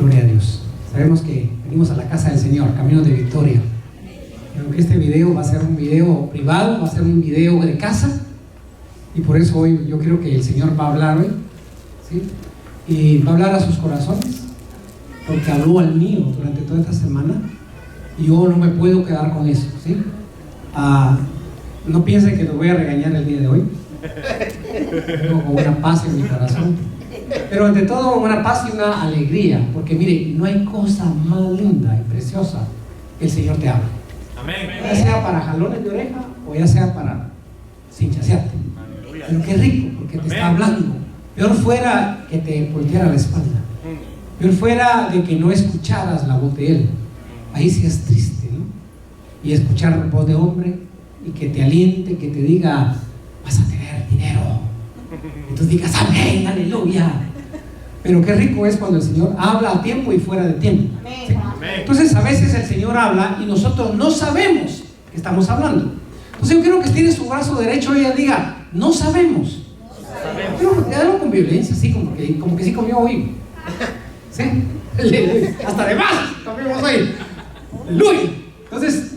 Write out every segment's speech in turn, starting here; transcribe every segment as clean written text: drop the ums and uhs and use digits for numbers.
Gloria a Dios. Sabemos que venimos a la casa del Señor, camino de victoria. Creo que este video va a ser un video privado, va a ser un video de casa, y por eso hoy yo creo que el Señor va a hablar hoy, ¿sí? Y va a hablar a sus corazones, porque habló al mío durante toda esta semana, y yo no me puedo quedar con eso, ¿sí? No piensen que los voy a regañar el día de hoy. Tengo como una paz en mi corazón, pero ante todo una paz y una alegría, porque mire, no hay cosa más linda y preciosa que el Señor te habla. Amén. Ya sea para jalones de oreja o ya sea para cinchasearte. Pero qué rico, porque te está hablando. Peor fuera que te volteara la espalda, peor fuera de que no escucharas la voz de Él. Ahí sí es triste, ¿no? Y escuchar voz de hombre y que te aliente, que te diga: vas a tener dinero, y tú digas amén, aleluya. Pero qué rico es cuando el Señor habla a tiempo y fuera de tiempo, ¿sí? Entonces a veces el Señor habla y nosotros no sabemos que estamos hablando. Entonces yo quiero que estire su brazo derecho y ella diga: no sabemos. Pero algo con violencia, así como que sí comió hoy, ¿sí? Hasta de más comimos hoy, aleluya. Entonces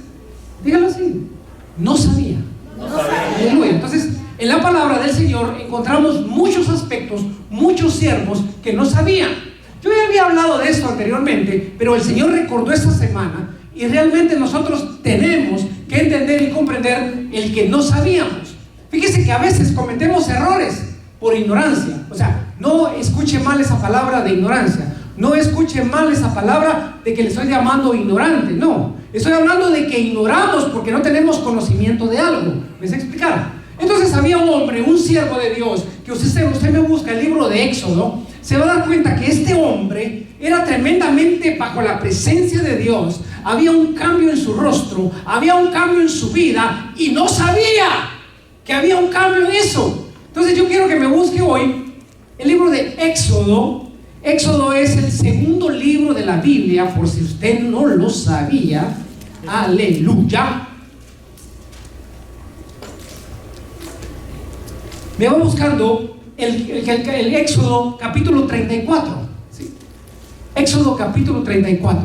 dígalo así: no sabía. Aleluya. Entonces, en la palabra del Señor encontramos muchos aspectos, muchos siervos que no sabían. Yo ya había hablado de esto anteriormente, pero el Señor recordó esta semana, y realmente nosotros tenemos que entender y comprender el que no sabíamos. Fíjese que a veces cometemos errores por ignorancia. O sea, no escuche mal esa palabra de ignorancia, no escuche mal esa palabra de que le estoy llamando ignorante. No, estoy hablando de que ignoramos porque no tenemos conocimiento de algo. ¿Me sé explicar? Entonces había un hombre, un siervo de Dios, que usted me busca el libro de Éxodo, se va a dar cuenta que este hombre era tremendamente bajo la presencia de Dios. Había un cambio en su rostro, había un cambio en su vida, y no sabía que había un cambio en eso. Entonces yo quiero que me busque hoy el libro de Éxodo. Éxodo es el segundo libro de la Biblia, por si usted no lo sabía. Aleluya. Me va buscando el Éxodo capítulo 34, ¿sí? Éxodo capítulo 34.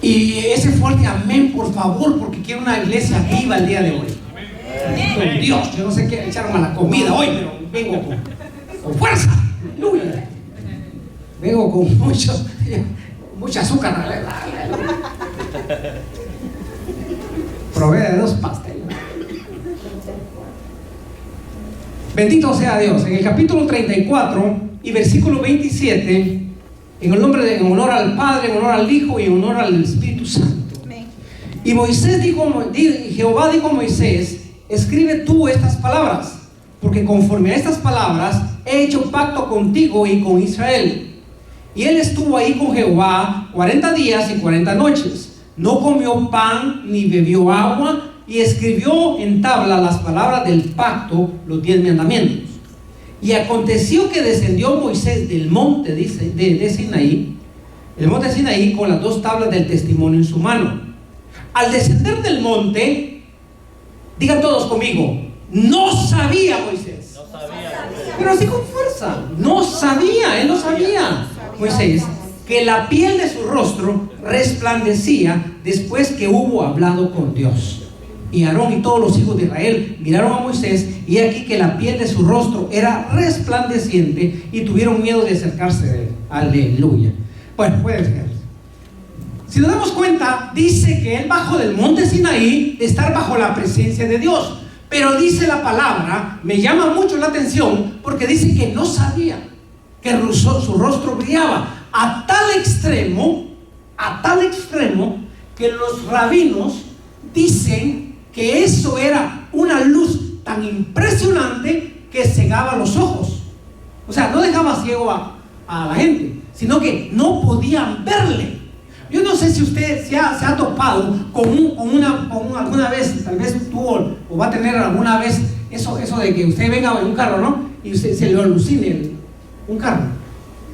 Y ese fuerte amén, por favor, porque quiero una iglesia viva el día de hoy. Con Dios, yo no sé qué echaron a la comida hoy, pero vengo con fuerza. Aleluya. Vengo con mucha azúcar. Probé de 2 pasteles. Bendito sea Dios. En el capítulo 34 y versículo 27, en honor al Padre, en honor al Hijo y en honor al Espíritu Santo. Y Jehová dijo a Moisés: escribe tú estas palabras, porque conforme a estas palabras he hecho pacto contigo y con Israel. Y él estuvo ahí con Jehová 40 días y 40 noches. No comió pan ni bebió agua, y escribió en tabla las palabras del pacto, los 10 mandamientos. Y aconteció que descendió Moisés del monte de Sinaí, el monte de Sinaí, con las 2 tablas del testimonio en su mano. Al descender del monte, digan todos conmigo: no sabía Moisés. No sabía. Pero así con fuerza. No sabía, él no sabía, Moisés, que la piel de su rostro resplandecía después que hubo hablado con Dios. Y Aarón y todos los hijos de Israel miraron a Moisés, y aquí que la piel de su rostro era resplandeciente, y tuvieron miedo de acercarse de él. Aleluya. Bueno, pueden ser. Si nos damos cuenta, dice que él bajó del monte Sinaí de estar bajo la presencia de Dios. Pero dice la palabra, me llama mucho la atención, porque dice que no sabía, que su rostro brillaba a tal extremo, que los rabinos dicen que eso era una luz tan impresionante que cegaba los ojos. O sea, no dejaba ciego a la gente, sino que no podían verle. Yo no sé si usted se ha topado con alguna vez, tal vez tuvo o va a tener alguna vez eso de que usted venga en un carro, ¿no? Y usted se le alucine un carro,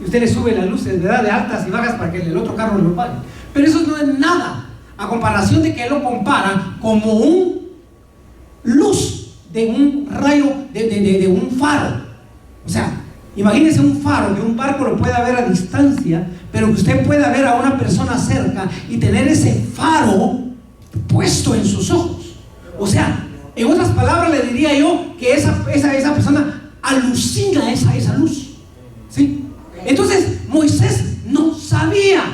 y usted le sube las luces, ¿verdad?, de altas y bajas para que el otro carro lo pague. Pero eso no es nada a comparación de que él lo compara como un luz de un rayo, de un faro. O sea, Imagínese un faro, que un barco lo pueda ver a distancia, pero que usted pueda ver a una persona cerca y tener ese faro puesto en sus ojos. O sea, en otras palabras le diría yo que esa persona alucina esa luz, ¿sí? Entonces Moisés no sabía.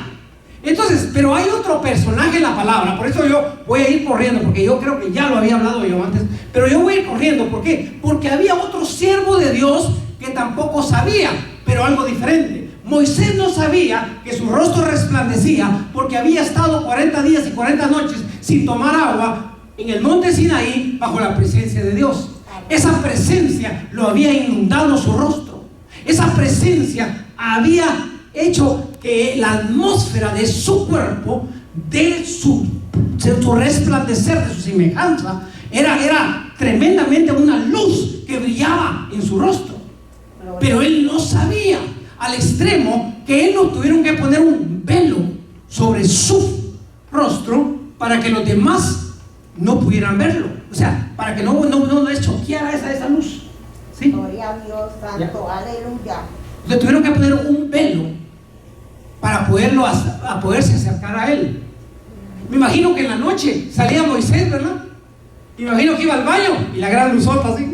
Entonces, pero hay otro personaje en la palabra, por eso yo voy a ir corriendo, porque yo creo que ya lo había hablado yo antes, pero yo voy a ir corriendo. ¿Por qué? Porque había otro siervo de Dios que tampoco sabía, pero algo diferente. Moisés no sabía que su rostro resplandecía porque había estado 40 días y 40 noches sin tomar agua en el monte Sinaí bajo la presencia de Dios. Esa presencia lo había inundado su rostro. Esa presencia había hecho que la atmósfera de su cuerpo, de su resplandecer, de su semejanza, era tremendamente una luz que brillaba en su rostro. Pero él no sabía, al extremo que él no tuvieron que poner un velo sobre su rostro para que los demás no pudieran verlo. O sea, para que no les choqueara esa luz, ¿sí? Gloria a Dios, santo, aleluya. Le tuvieron que poner un velo para poderse acercar a él. Me imagino que en la noche salía Moisés, ¿verdad? Me imagino que iba al baño y la gran luzota así,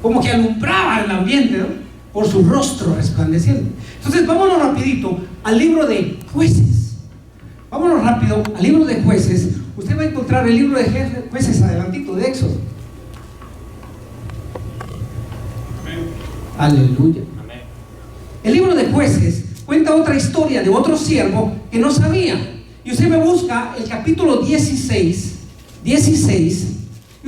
como que alumbraba el ambiente, ¿no? Por su rostro resplandeciente. Entonces vámonos rapidito al libro de Jueces. Vámonos rápido al libro de Jueces. Usted va a encontrar el libro de Jueces adelantito de Éxodo. Amén. Aleluya. Amén. El libro de Jueces cuenta otra historia de otro siervo que no sabía. Y usted me busca el capítulo 16, y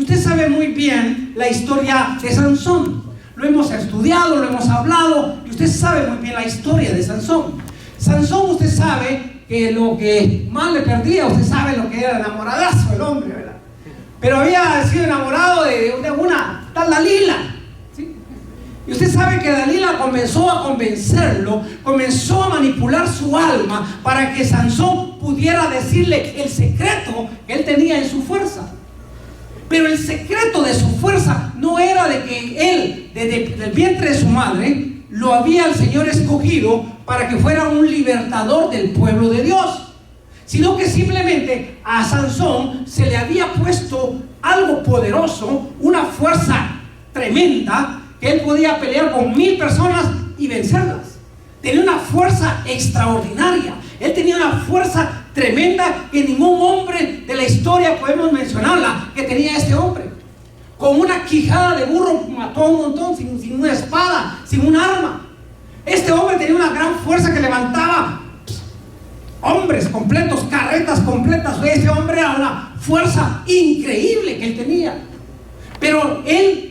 usted sabe muy bien la historia de Sansón. Lo hemos estudiado, lo hemos hablado, y usted sabe muy bien la historia de Sansón. Sansón, usted sabe que lo que más le perdía, usted sabe lo que era enamoradazo el hombre, ¿verdad? Pero había sido enamorado de una tal Dalila, ¿sí? Y usted sabe que Dalila comenzó a convencerlo, comenzó a manipular su alma para que Sansón pudiera decirle el secreto que él tenía en su fuerza. Pero el secreto de su fuerza no era de que él, desde el vientre de su madre, lo había el Señor escogido para que fuera un libertador del pueblo de Dios, sino que simplemente a Sansón se le había puesto algo poderoso, una fuerza tremenda, que él podía pelear con 1000 personas y vencerlas. Tenía una fuerza extraordinaria. Él tenía una fuerza tremenda que ningún hombre de la historia podemos mencionarla que tenía este hombre. Con una quijada de burro mató a un montón, sin una espada, sin un arma. Este hombre tenía una gran fuerza que levantaba hombres completos, carretas completas. Este hombre era una fuerza increíble que él tenía. Pero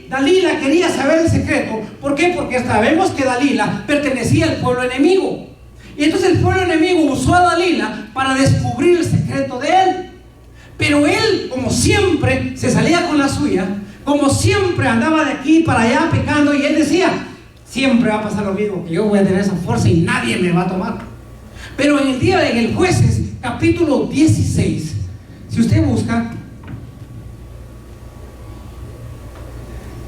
Dalila quería saber el secreto. ¿Por qué? Porque sabemos que Dalila pertenecía al pueblo enemigo. Y entonces el pueblo enemigo usó a Dalila para descubrir el secreto de él. Pero él, como siempre, se salía con la suya. Como siempre andaba de aquí para allá pecando. Y él decía, siempre va a pasar lo mismo, que yo voy a tener esa fuerza y nadie me va a tomar. Pero en el Jueces, capítulo 16, si usted busca,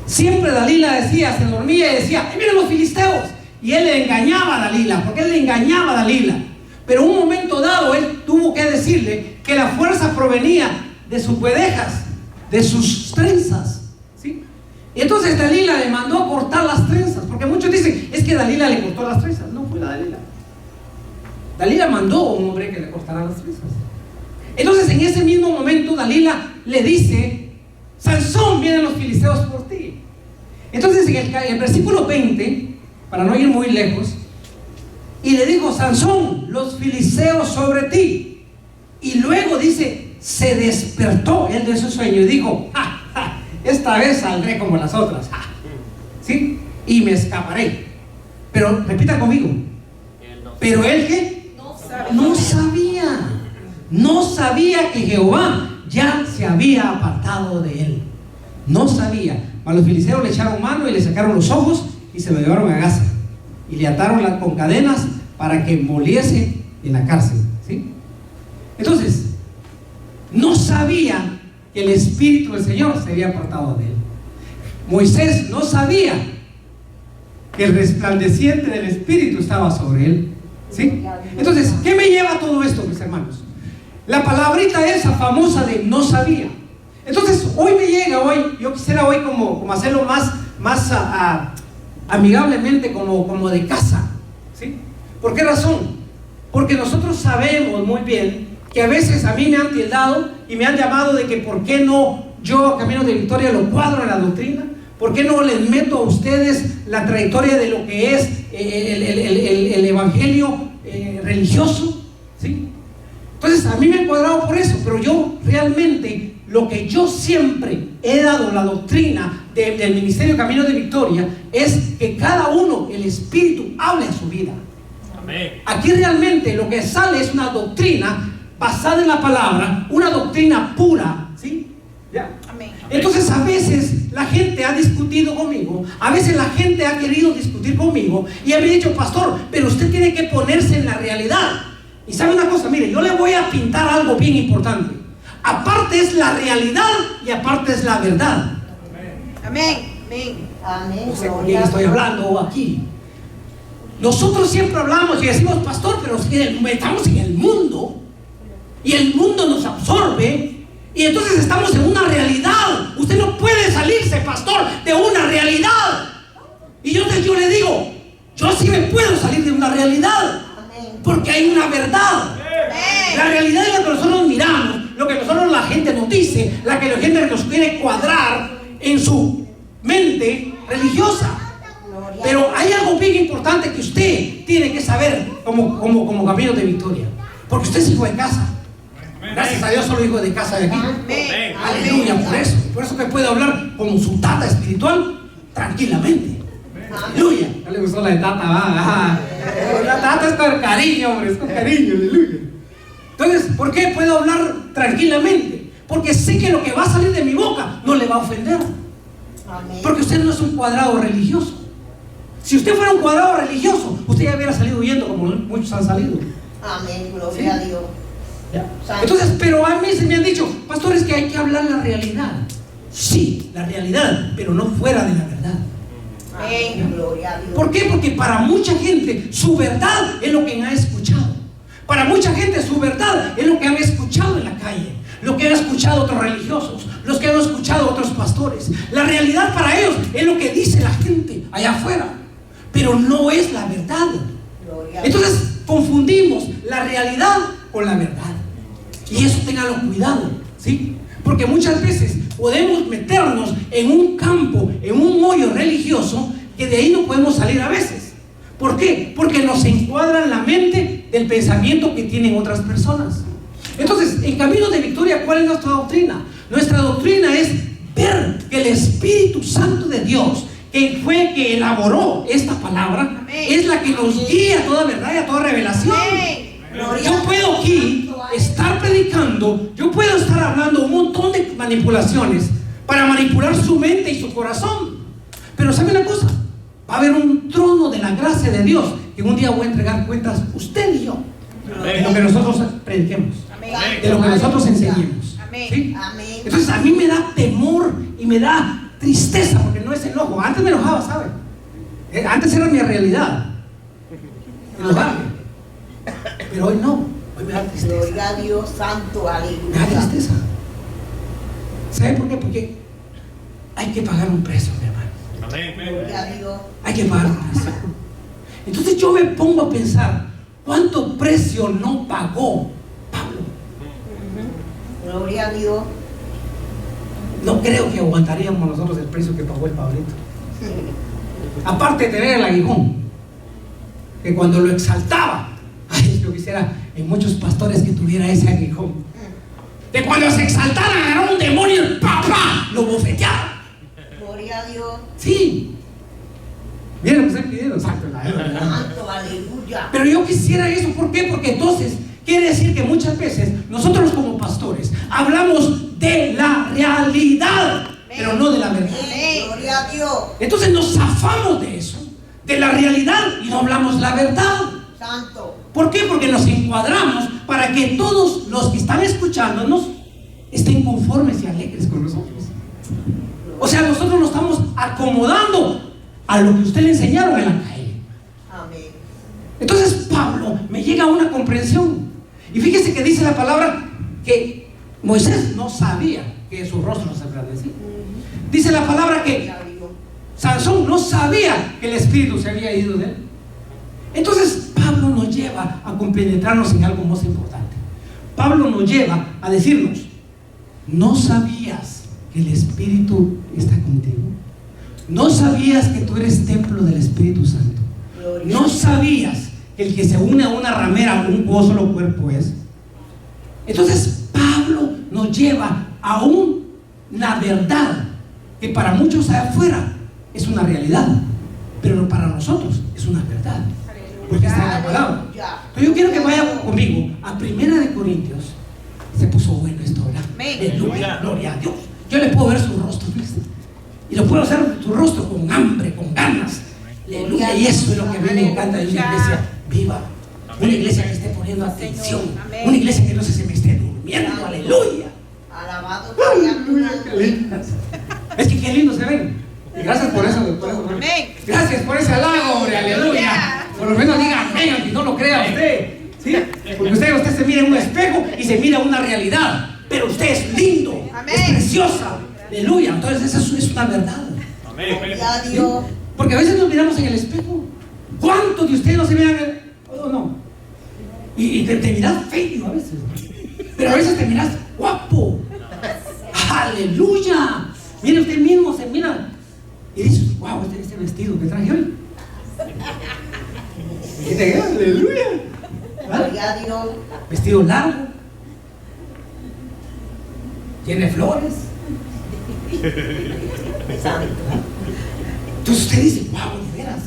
siempre Dalila decía, se dormía y decía, miren los filisteos. Y él le engañaba a Dalila, porque él le engañaba a Dalila. Pero en un momento dado, él tuvo que decirle que la fuerza provenía de sus cuedejas, de sus trenzas, ¿sí? Y entonces Dalila le mandó a cortar las trenzas, porque muchos dicen, es que Dalila le cortó las trenzas. No fue la Dalila. Dalila mandó a un hombre que le cortara las trenzas. Entonces en ese mismo momento Dalila le dice, Sansón, vienen los filisteos por ti. Entonces en el versículo 20, para no ir muy lejos, y le dijo, Sansón, los filisteos sobre ti. Y luego dice, se despertó él de su sueño y dijo, esta vez saldré como las otras, ¿sí? Y me escaparé. Pero repita conmigo, pero él ¿qué? No sabía que Jehová ya se había apartado de él. No sabía. A los filisteos le echaron mano y le sacaron los ojos y se lo llevaron a Gaza y le ataron con cadenas para que moliese en la cárcel, ¿sí? Entonces no sabía que el Espíritu del Señor se había apartado de él. Moisés no sabía que el resplandeciente del Espíritu estaba sobre él. ¿Sí? Entonces, ¿qué me lleva a todo esto, mis hermanos? La palabrita esa famosa de no sabía. Entonces, hoy me llega, yo quisiera hoy como hacerlo más amigablemente, como de casa. ¿Sí? ¿Por qué razón? Porque nosotros sabemos muy bien que a veces a mí me han tildado y me han llamado de que por qué no yo, Camino de Victoria, lo cuadro en la doctrina. ¿Por qué no les meto a ustedes la trayectoria de lo que es el evangelio religioso? ¿Sí? Entonces a mí me han cuadrado por eso, pero yo realmente lo que yo siempre he dado la doctrina del Ministerio Camino de Victoria es que cada uno, el Espíritu, hable a su vida. Amén. Aquí realmente lo que sale es una doctrina basada en la palabra, una doctrina pura, ¿sí? ¿Ya? Amén. Entonces a veces la gente ha discutido conmigo, a veces la gente ha querido discutir conmigo y me ha dicho, pastor, pero usted tiene que ponerse en la realidad. Y sabe una cosa, mire, yo le voy a pintar algo bien importante. Aparte es la realidad y aparte es la verdad. Amén. Amén. No sé con quién estoy hablando aquí. Nosotros siempre hablamos y decimos, pastor, pero estamos en el mundo y el mundo nos absorbe. Y entonces estamos en una realidad. Usted no puede salirse, pastor, de una realidad. Y yo le digo, yo sí me puedo salir de una realidad, porque hay una verdad. La realidad es lo que nosotros miramos, lo que nosotros la gente nos dice, la que la gente nos quiere cuadrar en su mente religiosa. Pero hay algo bien importante que usted tiene que saber como Camino de Victoria, porque usted es hijo de casa. Gracias a Dios soy hijo de casa de aquí. Amén. Aleluya, por eso que puedo hablar con su tata espiritual tranquilamente. Aleluya. No le gustó la de tata, la tata es con cariño, hombre, es con cariño, aleluya. Entonces, ¿por qué puedo hablar tranquilamente? Porque sé que lo que va a salir de mi boca no le va a ofender. Porque usted no es un cuadrado religioso. Si usted fuera un cuadrado religioso, usted ya hubiera salido huyendo como muchos han salido. Amén, gloria a Dios. ¿Ya? Entonces, pero a mí se me han dicho, pastor, es que hay que hablar la realidad. Sí, la realidad, pero no fuera de la verdad. Amén, gloria a Dios. ¿Por qué? Porque para mucha gente su verdad es lo que han escuchado. Para mucha gente su verdad es lo que han escuchado en la calle, lo que han escuchado otros religiosos, los que han escuchado otros pastores. La realidad para ellos es lo que dice la gente allá afuera, pero no es la verdad. Entonces confundimos la realidad con la verdad. Y eso téngalo cuidado, ¿sí? Porque muchas veces podemos meternos en un campo, en un hoyo religioso, que de ahí no podemos salir a veces. ¿Por qué? Porque nos encuadra en la mente del pensamiento que tienen otras personas. Entonces, en Camino de Victoria, ¿cuál es nuestra doctrina? Nuestra doctrina es ver que el Espíritu Santo de Dios, que fue que elaboró esta palabra, amén, es la que nos guía a toda verdad y a toda revelación. Yo puedo aquí estar predicando, yo puedo estar hablando un montón de manipulaciones para manipular su mente y su corazón, pero ¿sabe una cosa? Va a haber un trono de la gracia de Dios que un día voy a entregar cuentas usted y yo de lo que nosotros prediquemos, de lo que nosotros enseñemos, ¿sí? Entonces a mí me da temor y me da tristeza, porque no es enojo. Antes me enojaba, ¿sabe? Antes era mi realidad enojarme, pero hoy no. Hoy me da tristeza. Gloria a Dios santo, aleluya. Me da tristeza. ¿Sabe por qué? Porque hay que pagar un precio, mi hermano. Gloria a Dios. Hay que pagar un precio. Entonces yo me pongo a pensar, ¿cuánto precio no pagó Pablo? Gloria a Dios. No creo que aguantaríamos nosotros el precio que pagó el Pablito. Aparte de tener el aguijón, que cuando lo exaltaba, ay, yo quisiera en muchos pastores que tuviera ese aguijón, que cuando se exaltara agarraba un demonio y ¡papá! Lo bofeteaba. Gloria a Dios. Sí. Miren lo que estoy pidiendo, exacto. Santo, aleluya. Pero yo quisiera eso, ¿por qué? Porque entonces quiere decir que muchas veces nosotros como pastores hablamos de la realidad, pero no de la verdad. Gloria a Dios. Entonces nos zafamos de eso, de la realidad, y no hablamos la verdad. Santo. ¿Por qué? Porque nos encuadramos para que todos los que están escuchándonos estén conformes y alegres con nosotros. O sea, nosotros nos estamos acomodando a lo que usted le enseñaron en la calle. Amén. Entonces Pablo me llega a una comprensión. Y fíjese que dice la palabra que Moisés no sabía que su rostro se resplandecía. Dice la palabra que Sansón no sabía que el espíritu se había ido de él. Entonces Pablo nos lleva a compenetrarnos en algo más importante. Pablo nos lleva a decirnos: ¿no sabías que el Espíritu está contigo? ¿No sabías que tú eres templo del Espíritu Santo? ¿No sabías que el que se une a una ramera, un solo cuerpo es? Entonces Pablo nos lleva a una verdad que para muchos allá afuera es una realidad, pero para nosotros es una verdad, porque está en la palabra. Entonces yo quiero que vayan conmigo a 1 Corintios. Se puso bueno esto, ¿verdad? Aleluya, gloria a Dios. Yo le puedo ver su rostro, fíjense, y lo puedo hacer su rostro con hambre, con ganas. Aleluya. Y eso es lo que a mí me encanta de una iglesia viva, una iglesia que esté poniendo atención, una iglesia que no se me esté durmiendo. Aleluya. Alabado Qué lindas. Es que qué lindo se ven. Y gracias por eso, gracias por ese halago, hombre, aleluya. Por lo menos diga amén, aunque no lo crea usted, ¿sí? Porque usted se mira en un espejo y se mira una realidad, pero usted es lindo, es preciosa, aleluya. Entonces eso es una verdad. ¿Sí? Porque a veces nos miramos en el espejo. ¿Cuántos de ustedes no se miran o no? Y te miras feo a veces, pero a veces te miras guapo. Aleluya. Mire usted mismo, se mira y dice: wow, este vestido que traje hoy. Aleluya. Gloria a Dios. Vestido largo, tiene flores. Entonces usted dice: wow, de veras.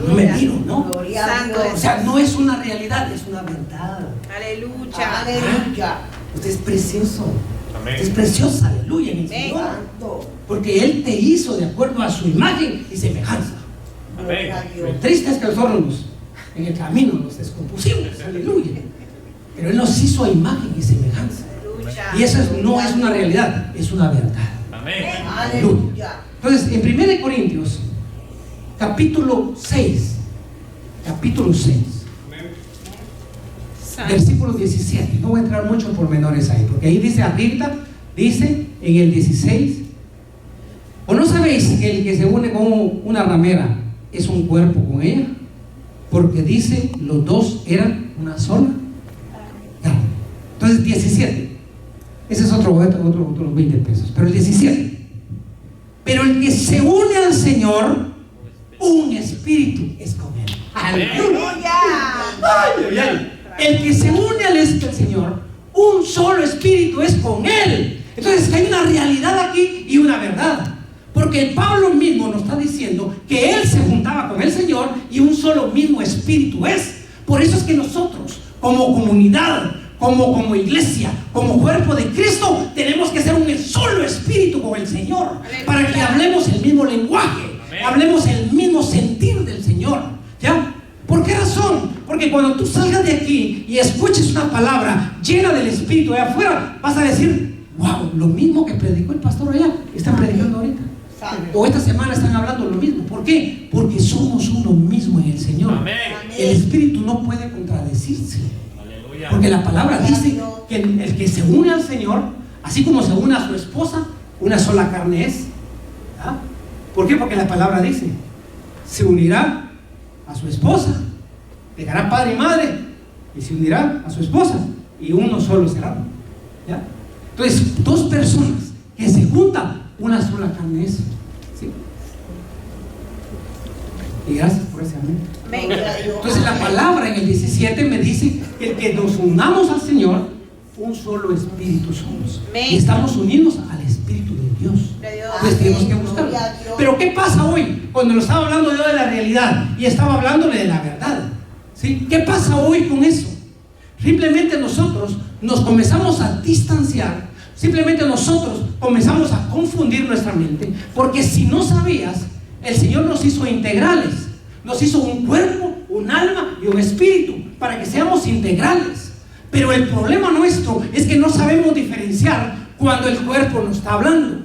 No me miro, ¿no? O sea, no es una realidad, es una verdad. Aleluya. Aleluya. Usted es precioso. Usted es preciosa, aleluya, en el Señor. Porque Él te hizo de acuerdo a su imagen y semejanza. Lo triste es que nosotros en el camino nos descompusimos, aleluya. Pero Él nos hizo a imagen y semejanza. Y eso no es una realidad, es una verdad. Aleluya. Entonces, en 1 Corintios, capítulo 6, versículo 17. No voy a entrar mucho por menores ahí, porque ahí dice arriba, dice en el 16: ¿o no sabéis que el que se une con una ramera es un cuerpo con ella? Porque dice: los dos eran una sola carne. Entonces 17, ese es otros 20 pesos, pero el 17: pero el que se une al Señor, un espíritu es con él. ¡Aleluya! El que se une al Señor, un solo espíritu es con él. Entonces hay una realidad aquí y una verdad, porque Pablo mismo nos está diciendo que él se juntaba con el Señor y un solo mismo espíritu es. Por eso es que nosotros como comunidad, como iglesia, como cuerpo de Cristo, tenemos que ser un solo espíritu con el Señor, para que hablemos el mismo lenguaje, hablemos el mismo sentir del Señor. ¿Ya? ¿Por qué razón? Porque cuando tú salgas de aquí y escuches una palabra llena del Espíritu allá afuera, vas a decir: wow, lo mismo que predicó el pastor allá, están predicando ahorita. O esta semana están hablando lo mismo. ¿Por qué? Porque somos uno mismo en el Señor. El Espíritu no puede contradecirse. Porque la palabra dice que el que se une al Señor, así como se une a su esposa, una sola carne es. ¿Ah? ¿Por qué? Porque la palabra dice: se unirá a su esposa, dejará padre y madre y se unirá a su esposa y uno solo será. ¿Ya? Entonces, dos personas que se juntan, una sola carne es. ¿Sí? Y gracias por ese amén. Entonces la palabra en el 17 me dice que el que nos unamos al Señor, un solo espíritu somos. Y estamos unidos al Espíritu de Dios. Entonces tenemos que buscarlo. Pero ¿qué pasa hoy? Cuando lo estaba hablando yo de la realidad y estaba hablándole de la verdad, ¿sí? ¿Qué pasa hoy con eso? Simplemente nosotros nos comenzamos a distanciar. Simplemente nosotros comenzamos a confundir nuestra mente. Porque si no sabías, el Señor nos hizo integrales. Nos hizo un cuerpo, un alma y un espíritu, para que seamos integrales. Pero el problema nuestro es que no sabemos diferenciar cuando el cuerpo nos está hablando.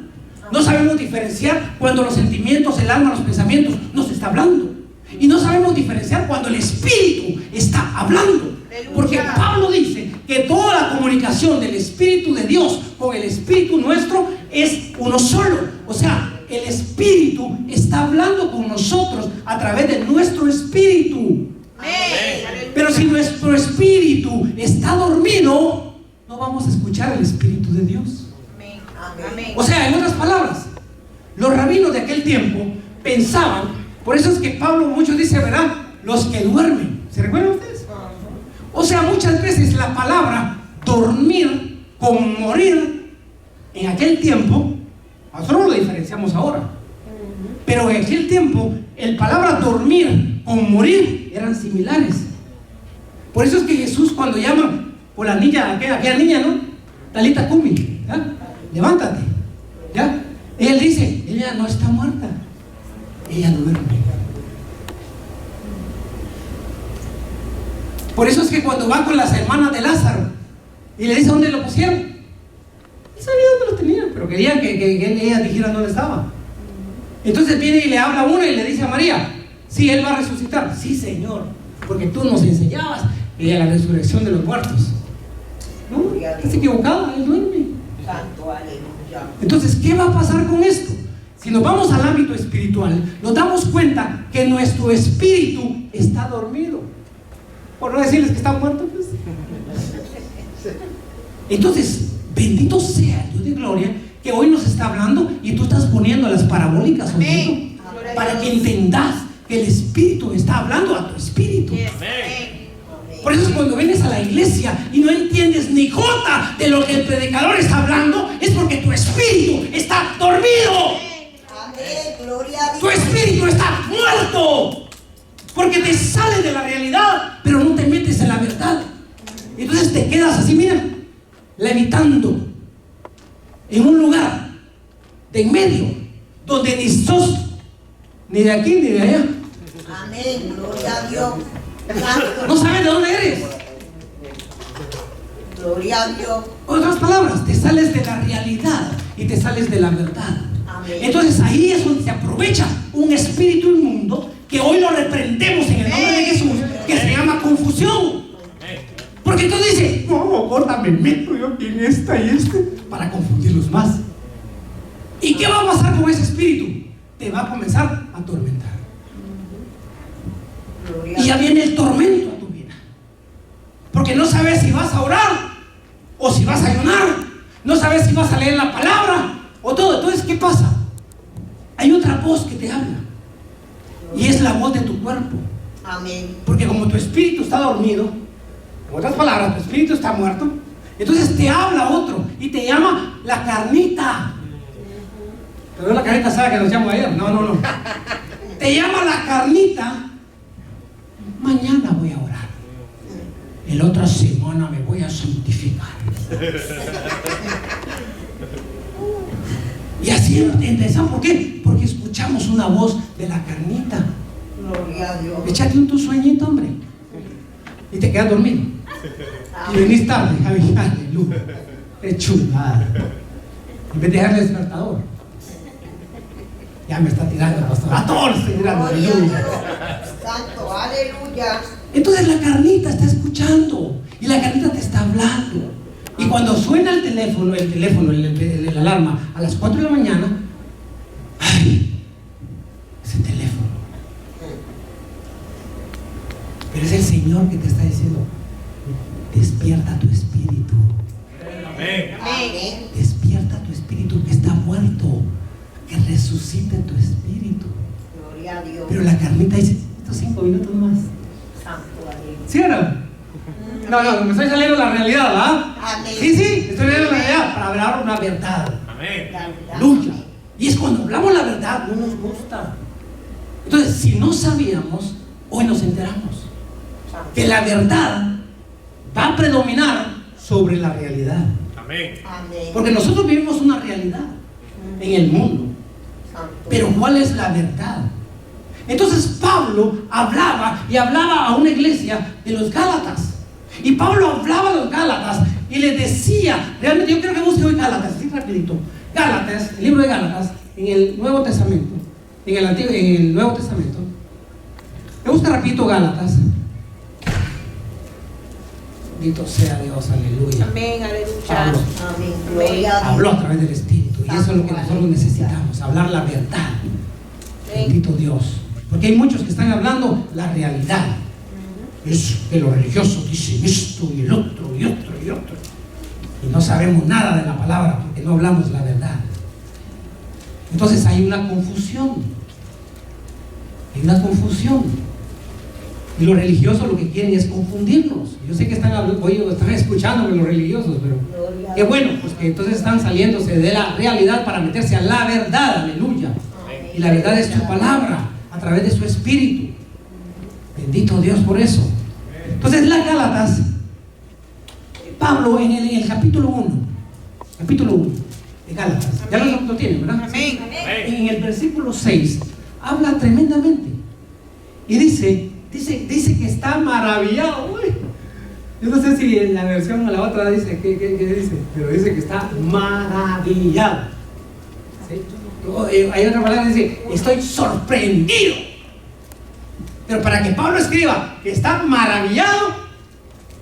No sabemos diferenciar cuando los sentimientos, el alma, los pensamientos nos está hablando. Y no sabemos diferenciar cuando el Espíritu está hablando. Porque Pablo dice que toda la comunicación del Espíritu de Dios con el Espíritu nuestro es uno solo. O sea, el Espíritu está hablando con nosotros a través de nuestro espíritu. Pero si nuestro espíritu está dormido, no vamos a escuchar el Espíritu de Dios. O sea, en otras palabras, los rabinos de aquel tiempo pensaban, por eso es que Pablo muchos dice, ¿verdad? Los que duermen. ¿Se recuerdan ustedes? O sea, muchas veces la palabra dormir con morir en aquel tiempo, nosotros lo diferenciamos ahora, pero en aquel tiempo el palabra dormir con morir eran similares. Por eso es que Jesús, cuando llama por la niña, aquella niña, ¿no? Talita Kumi, ¿ya? Levántate, ¿ya? Él dice, ella no está muerta, ella duerme. Por eso es que cuando va con las hermanas de Lázaro y le dice dónde lo pusieron, él sabía dónde lo tenían, pero querían que ellas dijeran dónde estaba. Entonces viene y le habla a una y le dice a María, sí, él va a resucitar. Sí, Señor, porque tú nos enseñabas que la resurrección de los muertos. No, está equivocada, él duerme. Santo, aleluya. Entonces, ¿qué va a pasar con esto? Si nos vamos al ámbito espiritual, nos damos cuenta que nuestro espíritu está dormido. Por no decirles que está muerto, pues. Entonces, bendito sea el Dios de gloria, que hoy nos está hablando y tú estás poniendo las parabólicas para que entendas que el Espíritu está hablando a tu espíritu. Por eso es cuando vienes a la iglesia y no entiendes ni jota de lo que el predicador está hablando, es porque tu espíritu está dormido. Tu espíritu está muerto, porque te sales de la realidad, pero no te metes en la verdad. Entonces te quedas así, mira, levitando en un lugar de en medio, donde ni sos ni de aquí ni de allá. Amén, gloria a Dios. No sabes de dónde eres. Gloria a Dios. Otras palabras, te sales de la realidad y te sales de la verdad. Amén. Entonces ahí es donde se aprovecha un espíritu inmundo que hoy lo reprendemos en el nombre de Jesús, que se llama confusión. Porque entonces dice, no, corta, me meto yo aquí en esta y para confundirlos más. ¿Y qué va a pasar con ese espíritu? Te va a comenzar a atormentar. Y ya viene el tormento a tu vida, porque no sabes si vas a orar o si vas a ayunar, no sabes si vas a leer la palabra o todo. Entonces, ¿qué pasa? Hay otra voz que te habla, y es la voz de tu cuerpo. Amén. Porque como tu espíritu está dormido, en otras palabras, tu espíritu está muerto, entonces te habla otro y te llama la carnita. Pero la carnita sabe que nos llama ayer. No. Te llama la carnita. Mañana voy a orar. En otra semana me voy a santificar. Y así empezamos. ¿Por qué? Porque escuchamos una voz de la carnita. Gloria a Dios. Échate tu sueñito, hombre, y te quedas dormido. Y venís tarde, Javi, aleluya. Es chulada. En vez de dejar el despertador. Ya me está tirando, pastor. A todos estoy tirando, Gloria a aleluya. Dios. Santo, aleluya. Entonces la carnita está escuchando y la carnita te está hablando. Y cuando suena el teléfono, el alarma a las 4 de la mañana, ay, ese teléfono. Pero es el Señor que te está diciendo, despierta tu espíritu. Amén. Amén. Despierta tu espíritu que está muerto, que resucite tu espíritu. Gloria a Dios. Pero la carnita dice, estos 5 minutos más. Santo, aleluya. ¿Sí o no? No, me estoy saliendo de la realidad, ¿verdad? Amén. Sí, estoy saliendo de la realidad para hablar una verdad. Amén. Aleluya. Y es cuando hablamos la verdad, no nos gusta. Entonces, si no sabíamos, hoy nos enteramos que la verdad va a predominar sobre la realidad. Amén. Amén. Porque nosotros vivimos una realidad en el mundo. Santo. Pero ¿cuál es la verdad? Entonces Pablo hablaba a una iglesia de los Gálatas. Y Pablo hablaba a los Gálatas y les decía, realmente yo quiero que busque hoy Gálatas, así rapidito. Gálatas, el libro de Gálatas, en el Nuevo Testamento, en el Nuevo Testamento. Me gusta, repito, Gálatas. Bendito sea Dios, aleluya. Amén, aleluya. Pablo Amén. Gloria a Dios. habló a través del Espíritu, y eso es lo que nosotros necesitamos, hablar la verdad. Bendito Dios. Porque hay muchos que están hablando la realidad. Es que los religiosos dicen esto y el otro y otro y otro. Y no sabemos nada de la palabra porque no hablamos la verdad. Entonces hay una confusión. Hay una confusión. Y los religiosos lo que quieren es confundirnos. Yo sé que están escuchándome los religiosos, pero qué bueno, pues que entonces están saliéndose de la realidad para meterse a la verdad, aleluya. Y la verdad es su palabra, a través de su Espíritu. Bendito Dios por eso. Entonces las Gálatas, Pablo en el capítulo 1 de Gálatas, ya lo tienen, ¿verdad? Amén. En el versículo 6 habla tremendamente y dice que está maravillado. Uy. Yo no sé si en la versión o la otra dice ¿qué dice? Pero dice que está maravillado. ¿Sí? Hay otra palabra que dice estoy sorprendido. Pero para que Pablo escriba que está maravillado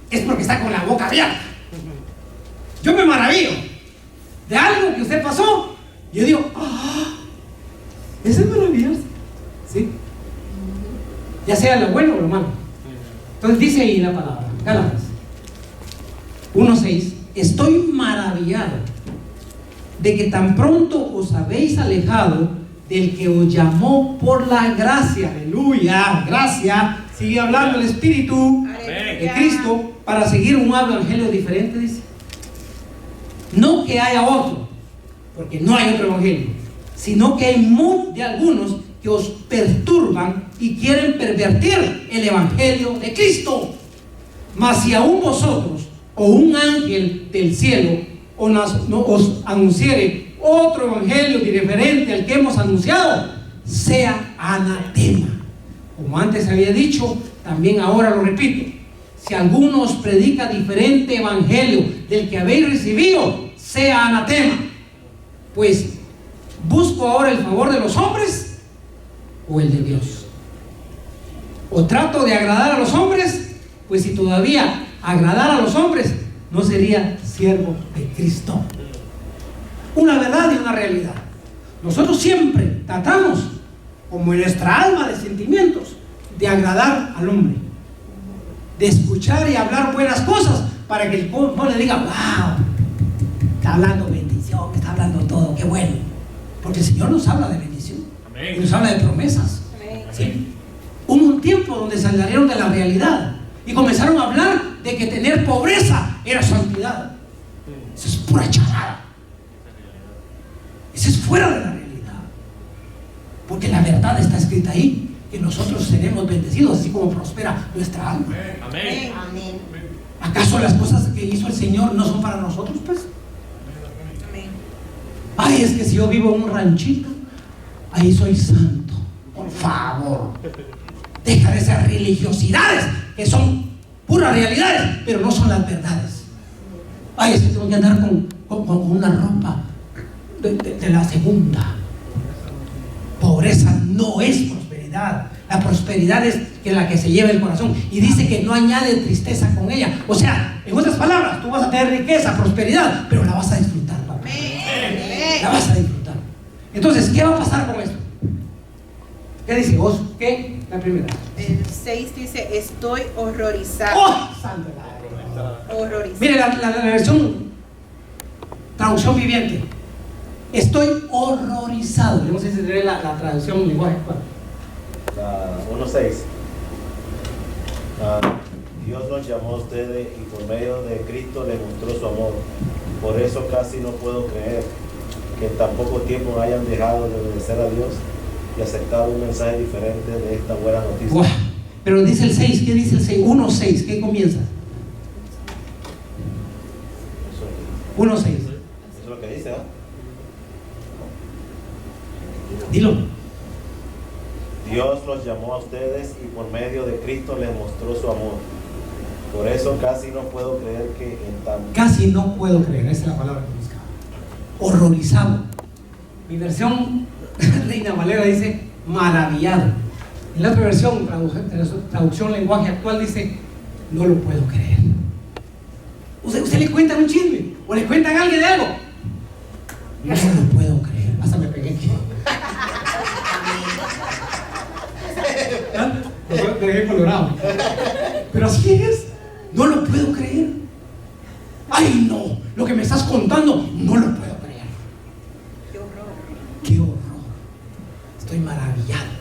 es porque está con la boca abierta. Yo me maravillo de algo que usted pasó. Yo digo, eso es maravilloso. ¿Sí? Ya sea lo bueno o lo malo. Entonces dice ahí la palabra, Gálatas 1:6, estoy maravillado de que tan pronto os habéis alejado del que os llamó por la gracia, aleluya, gracia, sigue hablando el Espíritu de Cristo, para seguir un evangelio diferente, dice. No que haya otro, porque no hay otro evangelio, sino que hay de algunos que os perturban y quieren pervertir el evangelio de Cristo. Mas si aún vosotros o un ángel del cielo os anunciare otro evangelio diferente al que hemos anunciado, sea anatema. Como antes había dicho, también ahora lo repito: si alguno os predica diferente evangelio del que habéis recibido, sea anatema. Pues busco ahora el favor de los hombres o el de Dios. O trato de agradar a los hombres, pues si todavía agradara a los hombres, no sería siervo de Cristo. Una verdad y una realidad. Nosotros siempre tratamos, como en nuestra alma de sentimientos, de agradar al hombre, de escuchar y hablar buenas cosas para que el pueblo le diga: wow, está hablando bendición, está hablando todo, qué bueno. Porque el Señor nos habla de bendición. Amén. Y nos habla de promesas. Amén. ¿Sí? Hubo un tiempo donde salieron de la realidad y comenzaron a hablar de que tener pobreza era santidad. Eso es pura charada. Eso es fuera de la realidad. Porque la verdad está escrita ahí, que nosotros seremos bendecidos así como prospera nuestra alma. Amén. Amén. ¿Acaso las cosas que hizo el Señor no son para nosotros, pues? Amén. Ay, es que si yo vivo en un ranchito, ahí soy santo. Por favor, deja de esas religiosidades que son puras realidades, pero no son las verdades. Ay, es que tengo que andar con una ropa de la segunda. Pobreza no es prosperidad. La prosperidad es la que se lleva el corazón, y dice que no añade tristeza con ella. O sea, en otras palabras, tú vas a tener riqueza, prosperidad, pero la vas a disfrutar, papá. La vas a disfrutar. Entonces, ¿qué va a pasar con esto? ¿Qué dice vos? ¿Qué? La primera. El 6 dice: estoy horrorizado. ¡Oh! Santo. Horrorizado. Mire la versión traducción viviente. Estoy horrorizado. Yo no sé si tiene la traducción lenguaje actual. 1:6. Dios nos llamó a ustedes y por medio de Cristo les mostró su amor. Por eso casi no puedo creer que en tan poco tiempo hayan dejado de obedecer a Dios y aceptado un mensaje diferente de esta buena noticia. Wow. Pero dice el 6, ¿qué dice el 6? 1:6, ¿qué comienza? 1:6. Eso es lo que dice, ¿ah? Dilo. Dios los llamó a ustedes y por medio de Cristo les mostró su amor. Por eso casi no puedo creer que en tan... Casi no puedo creer, esa es la palabra que buscaba. horrorizado. Mi versión Reina Valera dice maravillado. En la otra versión, traducción lenguaje actual, dice no lo puedo creer. Usted le cuentan un chisme o le cuentan a alguien de algo, no lo puedo creer. Hasta me pegué aquí. Me pegué colorado. Pero así es, no lo puedo creer. Ay no, lo que me estás contando no lo puedo creer. Qué horror. Qué horror. Estoy maravillado.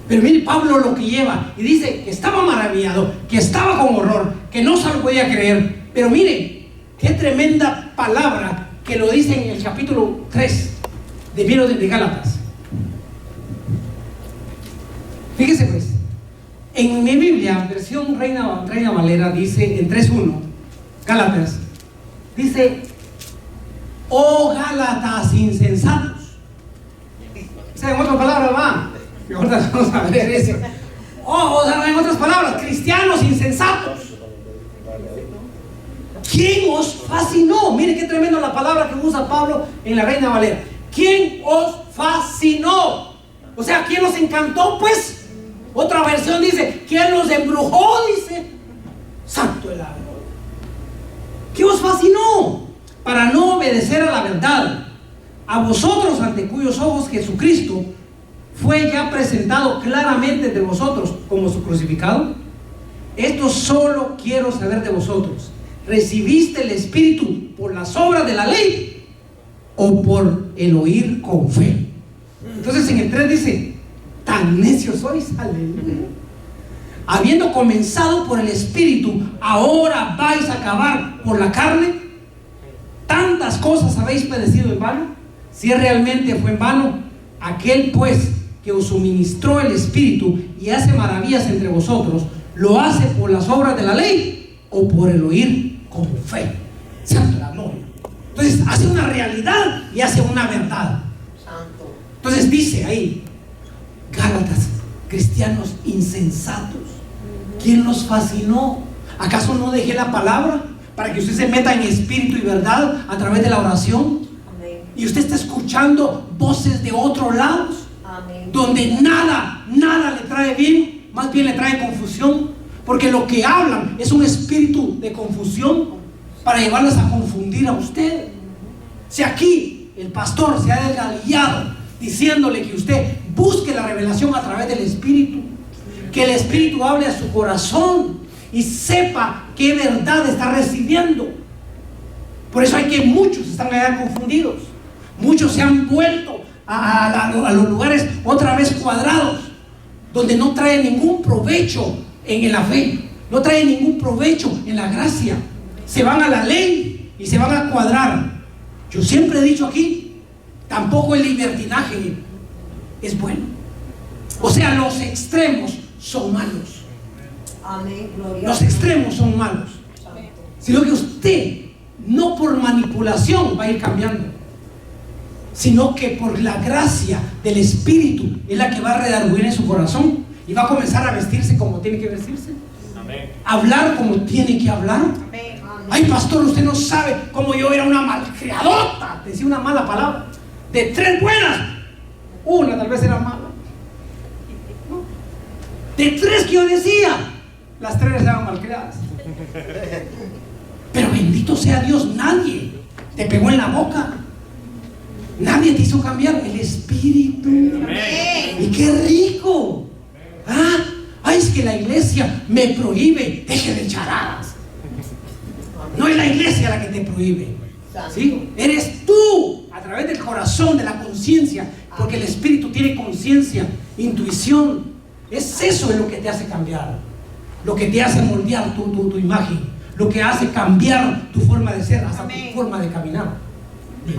Pero mire Pablo lo que lleva y dice que estaba maravillado, que estaba con horror, que no se lo podía creer. Pero mire, qué tremenda palabra que lo dice en el capítulo 3 de Gálatas. Fíjese pues, en mi Biblia, versión Reina Valera, dice en 3.1, Gálatas, dice: oh Gálatas insensatos. O sea, en otras palabras, va. Y ahorita vamos a ver eso. O sea, en otras palabras, cristianos insensatos. ¿Quién os fascinó? Mire qué tremendo la palabra que usa Pablo en la Reina Valera. ¿Quién os fascinó? O sea, ¿quién los encantó? Pues otra versión dice: ¿quién los embrujó? Dice: santo el árbol. ¿Qué os fascinó? Para no obedecer a la verdad, a vosotros ante cuyos ojos Jesucristo fue ya presentado claramente entre vosotros como su crucificado. Esto solo quiero saber de vosotros: ¿recibiste el Espíritu por las obras de la ley o por el oír con fe? Entonces en el 3 dice: tan necios sois, aleluya. Habiendo comenzado por el Espíritu, ahora vais a acabar por la carne. Tantas cosas habéis padecido en vano. Si realmente fue en vano, aquel pues que os suministró el Espíritu y hace maravillas entre vosotros, ¿lo hace por las obras de la ley o por el oír con fe? Santo la gloria. Entonces hace una realidad y hace una verdad. Santo. Entonces dice ahí: Gálatas, cristianos insensatos, ¿quién los fascinó? ¿Acaso no dejé la palabra para que usted se meta en espíritu y verdad a través de la oración? Amén. Y usted está escuchando voces de otros lados, Amén. donde nada le trae bien, más bien le trae confusión, porque lo que hablan es un espíritu de confusión para llevarlas a confundir a usted. Si aquí el pastor se ha desgaliado diciéndole que usted busque la revelación a través del Espíritu, que el Espíritu hable a su corazón y sepa qué verdad está recibiendo. Por eso hay que muchos están allá confundidos, muchos se han vuelto a los lugares otra vez cuadrados, donde no trae ningún provecho en la fe, no trae ningún provecho en la gracia. Se van a la ley y se van a cuadrar. Yo siempre he dicho aquí, tampoco el libertinaje es bueno. O sea, los extremos son malos. Amén. Gloria. Los extremos son malos. Sino que usted, no por manipulación va a ir cambiando, sino que por la gracia del Espíritu es la que va a redarguir en su corazón y va a comenzar a vestirse como tiene que vestirse. Amén. Hablar como tiene que hablar. Amén. Ay, pastor, usted no sabe cómo yo era una malcriadota. Decía una mala palabra. De 3 buenas, una tal vez era mala. De 3 que yo decía, las 3 eran malcriadas. Pero bendito sea Dios, nadie te pegó en la boca. Nadie te hizo cambiar. El Espíritu. Amén. Y qué rico. Ay, es que la iglesia me prohíbe. Deje de charadas. No es la iglesia la que te prohíbe, ¿sí? Eres tú, a través del corazón, de la conciencia, porque el Espíritu tiene conciencia, intuición. Es eso lo que te hace cambiar, lo que te hace moldear tu imagen, lo que hace cambiar tu forma de ser, hasta Amén. tu forma de caminar.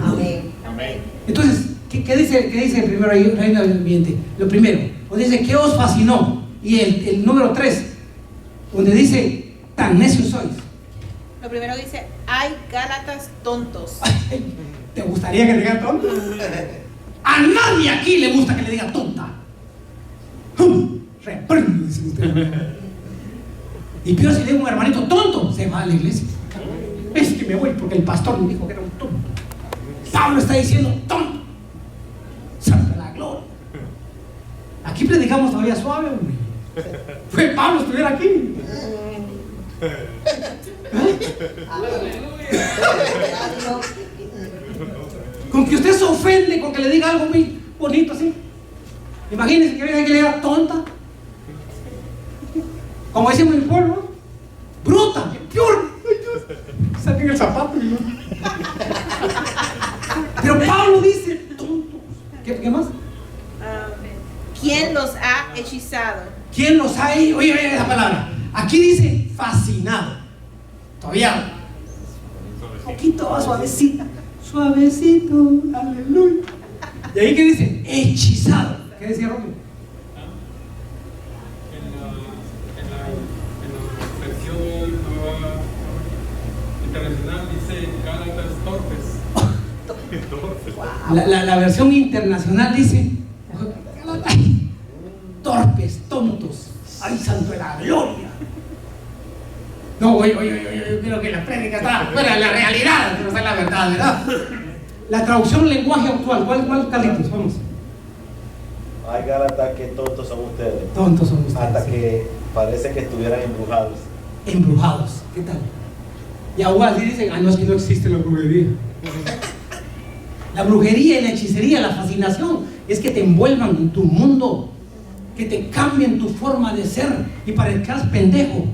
Amén. Amén. Entonces, ¿qué dice primero ahí, Reina del Ambiente? Lo primero, donde dice: ¿qué os fascinó? Y el número 3, donde dice: tan necios sois. Lo primero dice: hay Gálatas tontos. ¿Te gustaría que te digan tonto? A nadie aquí le gusta que le digan tonta. Reprende, dice usted. Y peor si le digo a un hermanito tonto, se va a la iglesia. Es que me voy porque el pastor me dijo que era un tonto. Pablo está diciendo tonto. Santo de la gloria. Aquí predicamos todavía suave, hombre. Fue Pablo estuviera aquí. Con que usted se ofende, con que le diga algo muy bonito así. Imagínense que venga que le diga tonta. Como decimos en el pueblo, bruta, peor. Saquen el zapato. Pero Pablo dice tontos. ¿Qué más? ¿Quién los ha hechizado? ¿Quién los ha hecho? Oye, esa palabra. Aquí dice fascinado. Todavía. Un poquito más suavecita. Suavecito. Aleluya. ¿Y ahí qué dice? Hechizado. ¿Qué decía Romeo? En la versión nueva internacional dice Gálatas torpes. La versión internacional dice torpes, tontos. ¡Ay, santo de la gloria! No, oye, yo creo que la prédica está fuera de la realidad, pero está en la verdad, ¿verdad? La traducción lenguaje actual, ¿cuál Carlitos? Vamos. Hay Gálatas que tontos son ustedes. Tontos son ustedes. Hasta que parece que estuvieran embrujados. Embrujados, ¿qué tal? Y aún así dicen, no, es que no existe la brujería. La brujería y la hechicería, la fascinación, es que te envuelvan en tu mundo, que te cambien tu forma de ser y parezcas pendejo.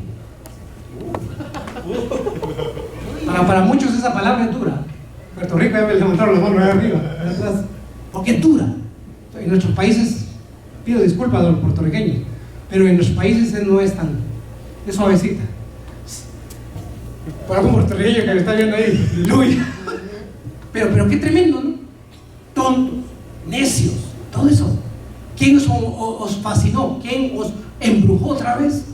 Para muchos esa palabra es dura. Puerto Rico ya me levantaron las manos ahí arriba, atrás, porque es dura. En nuestros países, pido disculpas a los puertorriqueños, pero en nuestros países no es tan, es suavecita. Para un puertorriqueño que me está viendo ahí, aleluya. Pero qué tremendo, ¿no? Tontos, necios, todo eso. ¿Quién os fascinó? ¿Quién os embrujó otra vez?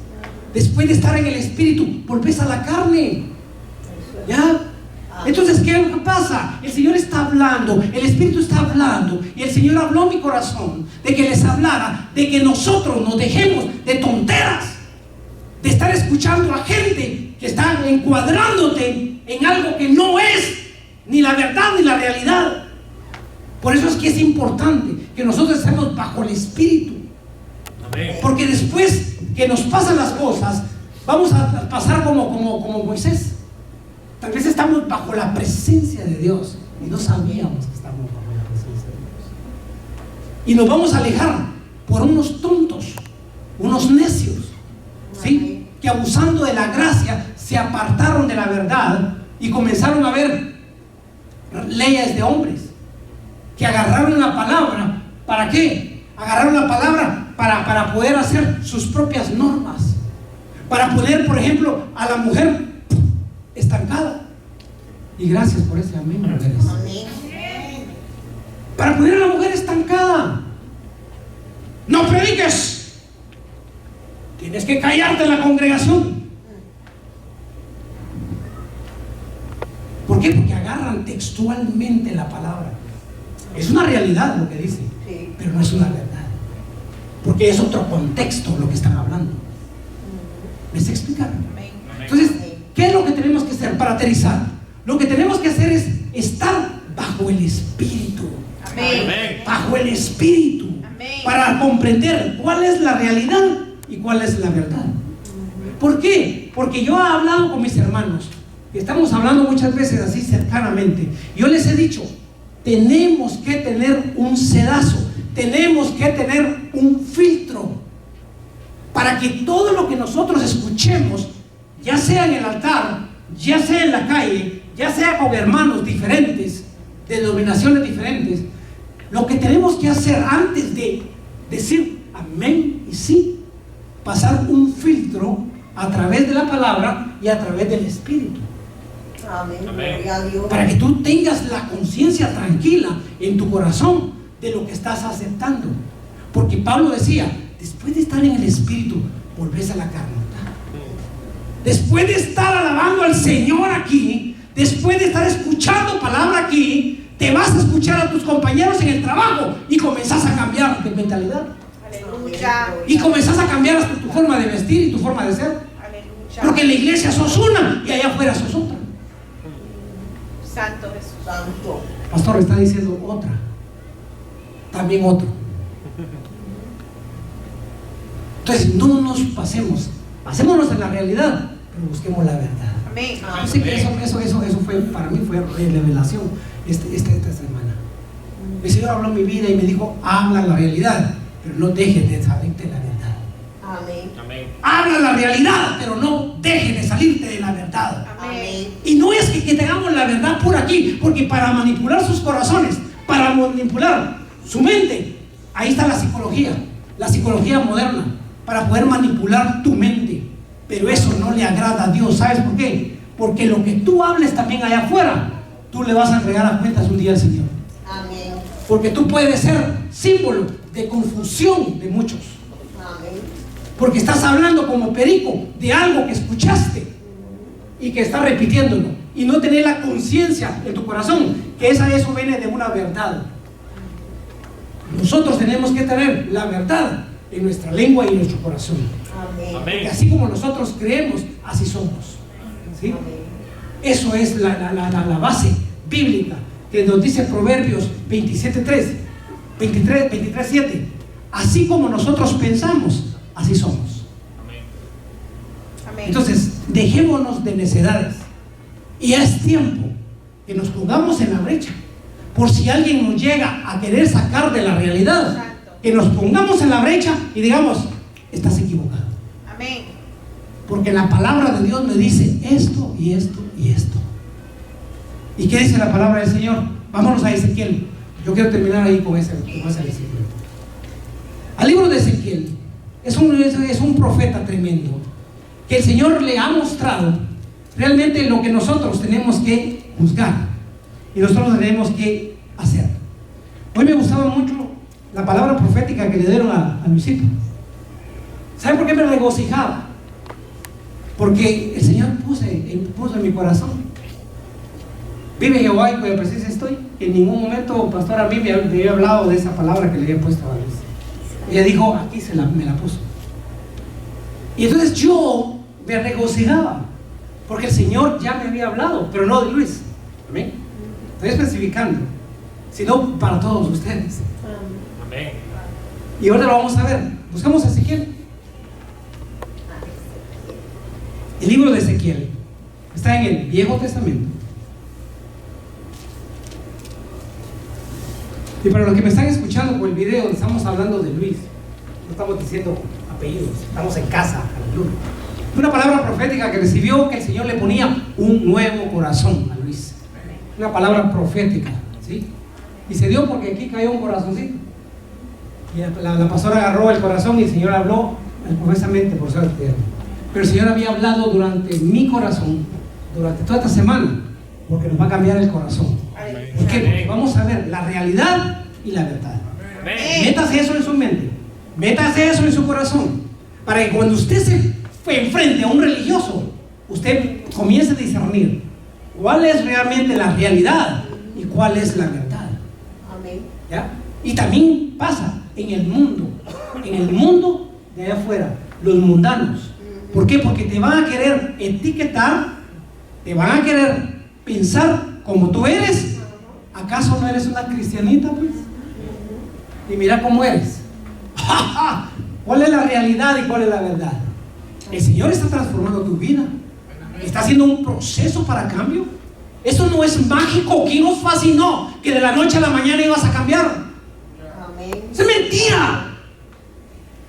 Después de estar en el espíritu, volvés a la carne. ¿Ya? Entonces, ¿qué es lo que pasa? El Señor está hablando, el Espíritu está hablando, y el Señor habló a mi corazón de que les hablara, de que nosotros nos dejemos de tonteras, de estar escuchando a gente que está encuadrándote en algo que no es ni la verdad ni la realidad. Por eso es que es importante que nosotros estemos bajo el Espíritu. Amén. Porque después que nos pasan las cosas, vamos a pasar como Moisés. Tal vez estamos bajo la presencia de Dios y no sabíamos que estamos bajo la presencia de Dios. Y nos vamos a alejar por unos tontos, unos necios, ¿sí? Que abusando de la gracia se apartaron de la verdad y comenzaron a ver leyes de hombres, que agarraron la palabra. ¿Para qué? Agarraron la palabra para poder hacer sus propias normas, para poner, por ejemplo, a la mujer estancada. Y gracias por ese amén, mujeres. Para poner a la mujer estancada. No prediques, tienes que callarte en la congregación. ¿Por qué? Porque agarran textualmente la palabra. Es una realidad lo que dice, pero no es una verdad, porque es otro contexto lo que están hablando. ¿Me está explicando? Entonces, ¿qué es lo que tenemos que hacer para aterrizar? Lo que tenemos que hacer es estar bajo el Espíritu. Amén. Bajo el Espíritu. Amén. Para comprender cuál es la realidad y cuál es la verdad. ¿Por qué? Porque yo he hablado con mis hermanos, estamos hablando muchas veces así cercanamente. Yo les he dicho, tenemos que tener un sedazo, tenemos que tener un filtro para que todo lo que nosotros escuchemos, ya sea en el altar, ya sea en la calle, ya sea con hermanos diferentes, de denominaciones diferentes, lo que tenemos que hacer antes de decir amén y sí, pasar un filtro a través de la palabra y a través del Espíritu. Amén. Gloria a Dios. Para que tú tengas la conciencia tranquila en tu corazón de lo que estás aceptando. Porque Pablo decía, después de estar en el Espíritu, volvés a la carne. Después de estar alabando al Señor aquí, después de estar escuchando palabra aquí, te vas a escuchar a tus compañeros en el trabajo y comenzás a cambiar de mentalidad. Aleluya. Y comenzás a cambiar hasta tu forma de vestir y tu forma de ser. Aleluya. Porque en la iglesia sos una y allá afuera sos otra. Santo Jesús. Santo. Pastor, está diciendo otra. También otro. Entonces, no nos pasémonos en la realidad, pero busquemos la verdad. Amén. Así que eso fue, para mí fue revelación esta semana. El Señor habló en mi vida y me dijo, habla la realidad, pero no dejes de salirte de la verdad. Amén. Amén. Habla la realidad, pero no dejes de salirte de la verdad. Amén. Y no es que tengamos la verdad por aquí, porque para manipular sus corazones, para manipular su mente, ahí está la psicología moderna, para poder manipular tu mente. Pero eso no le agrada a Dios. ¿Sabes por qué? Porque lo que tú hables también allá afuera, tú le vas a entregar a cuentas un día al Señor. Amén. Porque tú puedes ser símbolo de confusión de muchos. Amén. Porque estás hablando como perico de algo que escuchaste y que estás repitiéndolo. Y no tener la conciencia en tu corazón que eso viene de una verdad. Nosotros tenemos que tener la verdad en nuestra lengua y en nuestro corazón. Amén. Porque así como nosotros creemos, así somos. ¿Sí? Amén. Eso es la base bíblica que nos dice Proverbios 23:7. Así como nosotros pensamos, así somos. Amén. Entonces, dejémonos de necedades. Y es tiempo que nos pongamos en la brecha. Por si alguien nos llega a querer sacar de la realidad, Exacto. que nos pongamos en la brecha y digamos, estás equivocado. Amén. Porque la palabra de Dios me dice esto y esto y esto. ¿Y qué dice la palabra del Señor? Vámonos a Ezequiel. Yo quiero terminar ahí con ese Ezequiel. Al libro de Ezequiel es un profeta tremendo, que el Señor le ha mostrado realmente lo que nosotros tenemos que juzgar y nosotros tenemos que hacer. Hoy me gustaba mucho la palabra profética que le dieron a Luisito. ¿Sabe por qué me regocijaba? Porque el Señor puso en mi corazón: vive Jehová, y cuya presencia estoy. En ningún momento, pastor, a mí me había hablado de esa palabra que le había puesto a Luis. Ella dijo, aquí me la puso. Y entonces yo me regocijaba, porque el Señor ya me había hablado, pero no de Luis. Amén. Estoy especificando, sino para todos ustedes. Amén. Y ahora lo vamos a ver. Buscamos a Ezequiel. El libro de Ezequiel está en el Viejo Testamento. Y para los que me están escuchando por el video, estamos hablando de Luis. No estamos diciendo apellidos, estamos en casa. Aleluya. Una palabra profética que recibió, que el Señor le ponía un nuevo corazón a Luis. Una palabra profética, ¿sí? Y se dio porque aquí cayó un corazoncito. Y la pastora agarró el corazón y el Señor habló profusamente por ser tierno. Pero el Señor había hablado durante mi corazón, durante toda esta semana, porque nos va a cambiar el corazón. ¿Por qué? Porque vamos a ver la realidad y la verdad. Métase eso en su mente, métase eso en su corazón, para que cuando usted se enfrente a un religioso, usted comience a discernir cuál es realmente la realidad y cuál es la verdad. Amén. ¿Ya? Y también pasa en el mundo de allá afuera, los mundanos. ¿Por qué? Porque te van a querer etiquetar, te van a querer pensar como tú eres. ¿Acaso no eres una cristianita, pues? Y mira cómo eres. ¿Cuál es la realidad y cuál es la verdad? El Señor está transformando tu vida. Está haciendo un proceso para cambio. Eso no es mágico. ¿Quién nos fascinó que de la noche a la mañana ibas a cambiar? Amén. Es mentira.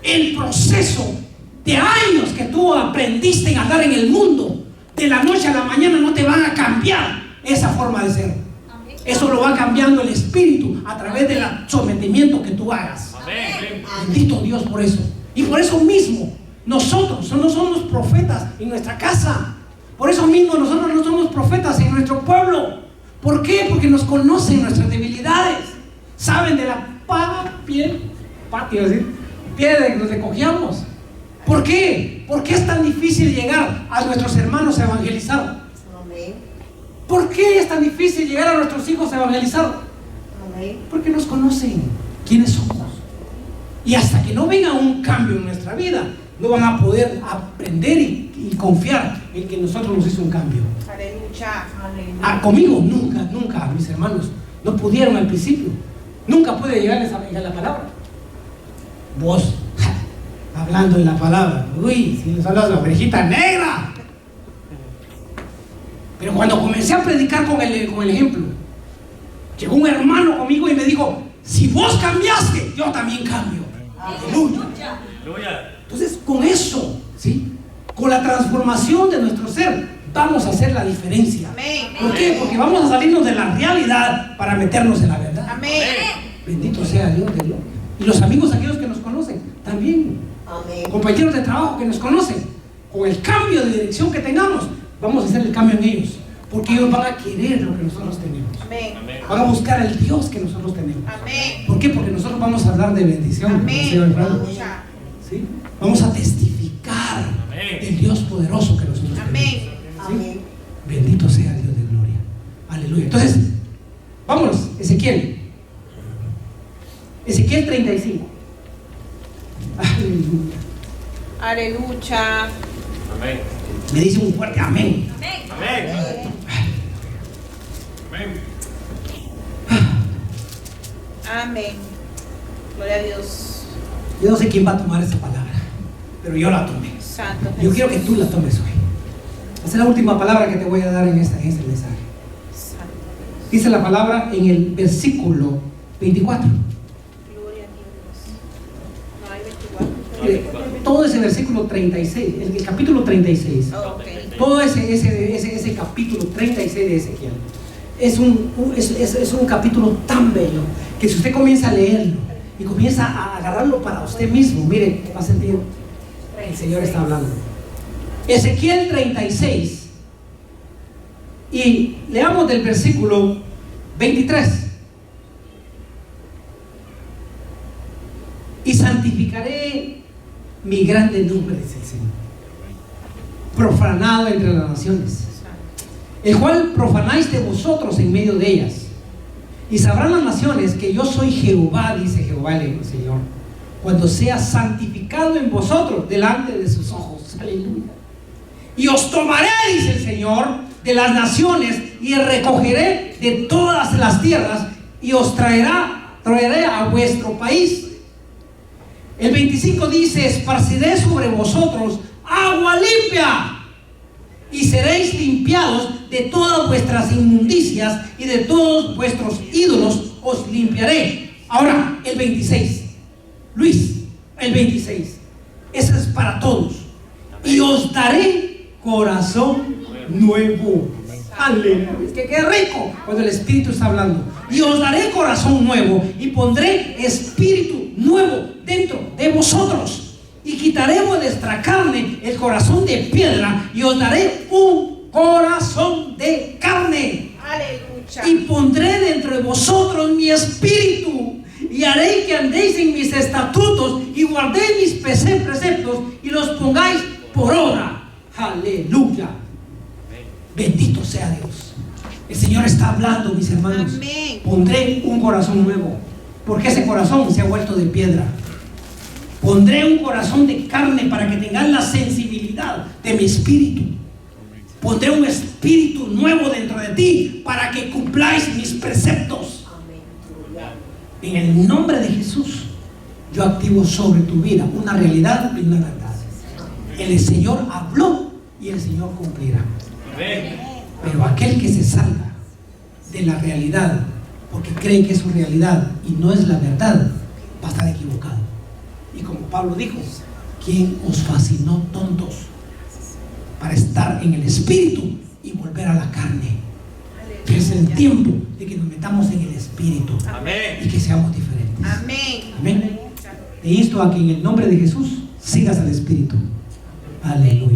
El proceso de años que tú aprendiste a andar en el mundo, de la noche a la mañana no te van a cambiar esa forma de ser. Eso lo va cambiando el Espíritu a través del sometimiento que tú hagas. Amén. Bendito Dios por eso. Y por eso mismo nosotros no somos profetas en nuestra casa. Por eso mismo nosotros no somos profetas en nuestro pueblo. ¿Por qué? Porque nos conocen nuestras debilidades. Saben de la piel que nos recogíamos. ¿Por qué? ¿Por qué es tan difícil llegar a nuestros hermanos a evangelizar? Amén. ¿Por qué es tan difícil llegar a nuestros hijos a evangelizar? Amén. Porque nos conocen quiénes somos. Y hasta que no venga un cambio en nuestra vida, no van a poder aprender y confiar en que nosotros nos hizo un cambio. Aleluya. Aleluya. Conmigo nunca, mis hermanos, no pudieron al principio. Nunca pude llegarles a la palabra. Vos, hablando en la palabra, uy, si les hablas la orejita negra. Pero cuando comencé a predicar con el ejemplo, llegó un hermano conmigo y me dijo: si vos cambiaste, yo también cambio. Aleluya. Entonces, con eso, ¿sí?, con la transformación de nuestro ser, vamos a hacer la diferencia. Amén. ¿Por qué? Porque vamos a salirnos de la realidad para meternos en la verdad. Amén. Bendito sea Dios de Dios. Y los amigos aquellos que nos conocen también. Amén. Compañeros de trabajo que nos conocen. Con el cambio de dirección que tengamos, vamos a hacer el cambio en ellos. Porque ellos van a querer lo que nosotros tenemos. Amén. Van a buscar el Dios que nosotros tenemos. Amén. ¿Por qué? Porque nosotros vamos a hablar de bendición. Amén. Señor Efraín. Aleluya. ¿Sí? Vamos a testificar del Dios poderoso que nosotros tenemos. Amén. ¿Sí? Amén. Bendito sea Dios de gloria. Aleluya. Entonces, vámonos, Ezequiel 35. Aleluya. Aleluya. Amén. Me dice un fuerte amén. Amén. Amén. Amén. Gloria a Dios. Yo no sé quién va a tomar esa palabra, pero yo la tomé. Santo Jesús. Yo quiero que tú la tomes hoy. Esa es la última palabra que te voy a dar en este mensaje. Santo Dios. Dice la palabra en el versículo 24. Gloria a Dios. No hay 24. Mire, todo ese versículo 36, el capítulo 36, Oh, ok. todo ese capítulo 36 de Ezequiel es un capítulo tan bello que si usted comienza a leerlo y comienza a agarrarlo para usted mismo, mire, va a sentir el Señor está hablando. Ezequiel 36, y leamos del versículo 23. Y santificaré mi grande nombre, dice el Señor, profanado entre las naciones, el cual profanáis de vosotros en medio de ellas. Y sabrán las naciones que yo soy Jehová, dice Jehová el Señor, cuando sea santificado en vosotros delante de sus ojos. Aleluya. Y os tomaré, dice el Señor, de las naciones y recogeré de todas las tierras y os traeré a vuestro país. El 25 dice: esparciré sobre vosotros agua limpia y seréis limpiados de todas vuestras inmundicias y de todos vuestros ídolos os limpiaré. Ahora, el 26, Luis, el 26, eso es para todos. Y os daré corazón nuevo. Aleluya. Es que qué rico cuando el Espíritu está hablando. Y os daré corazón nuevo y pondré espíritu nuevo dentro de vosotros. Y quitaré de vuestra carne el corazón de piedra y os daré un corazón de carne. Aleluya. Y pondré dentro de vosotros mi espíritu y haré que andéis en mis estatutos y guardéis mis preceptos y los pongáis por obra. Aleluya. Bendito sea Dios. El Señor está hablando, mis hermanos. Amén. Pondré un corazón nuevo, porque ese corazón se ha vuelto de piedra. Pondré un corazón de carne para que tengan la sensibilidad de mi espíritu. Pondré un espíritu nuevo dentro de ti para que cumpláis mis preceptos. En el nombre de Jesús, yo activo sobre tu vida una realidad y una verdad. El Señor habló y el Señor cumplirá. Pero aquel que se salga de la realidad porque cree que es su realidad y no es la verdad, va a estar equivocado. Y como Pablo dijo: ¿quién os fascinó, tontos, para estar en el espíritu y volver a la carne? Que es el tiempo de que nos metamos en el espíritu. Amén. Y que seamos diferentes. Amén. Amén. Te insto a que en el nombre de Jesús sigas al espíritu. Aleluya.